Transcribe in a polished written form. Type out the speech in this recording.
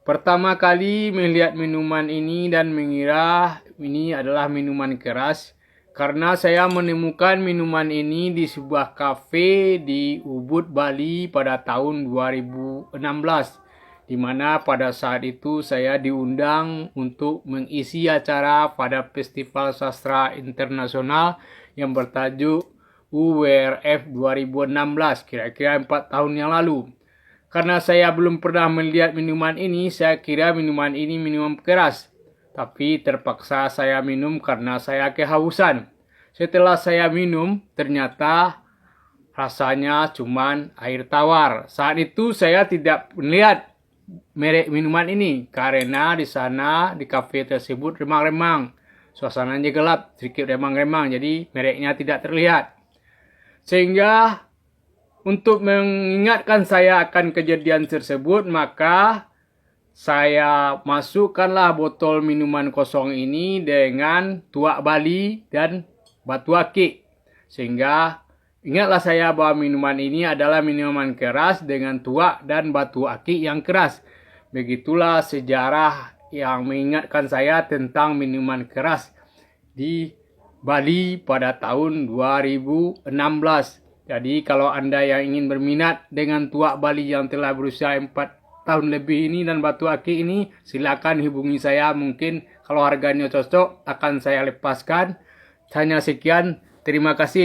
Pertama kali melihat minuman ini dan mengira ini adalah minuman keras karena saya menemukan minuman ini di sebuah kafe di Ubud, Bali pada tahun 2016, di mana pada saat itu saya diundang untuk mengisi acara pada Festival Sastra Internasional yang bertajuk UWRF 2016, kira-kira 4 tahun yang lalu. Karena saya belum pernah melihat minuman ini, saya kira minuman ini minuman keras. Tapi terpaksa saya minum karena saya kehausan. Setelah saya minum, ternyata rasanya cuman air tawar. Saat itu saya tidak melihat merek minuman ini karena di sana di kafe tersebut remang-remang. Suasananya gelap, sedikit remang-remang, jadi mereknya tidak terlihat. Sehingga untuk mengingatkan saya akan kejadian tersebut, maka saya masukkanlah botol minuman kosong ini dengan tuak Bali dan batu akik. Sehingga ingatlah saya bahwa minuman ini adalah minuman keras dengan tuak dan batu akik yang keras. Begitulah sejarah yang mengingatkan saya tentang minuman keras di Bali pada tahun 2016. Jadi kalau Anda yang ingin berminat dengan tuak Bali yang telah berusia 4 tahun lebih ini dan batu akik ini, silakan hubungi saya. Mungkin kalau harganya cocok akan saya lepaskan. Hanya sekian, terima kasih.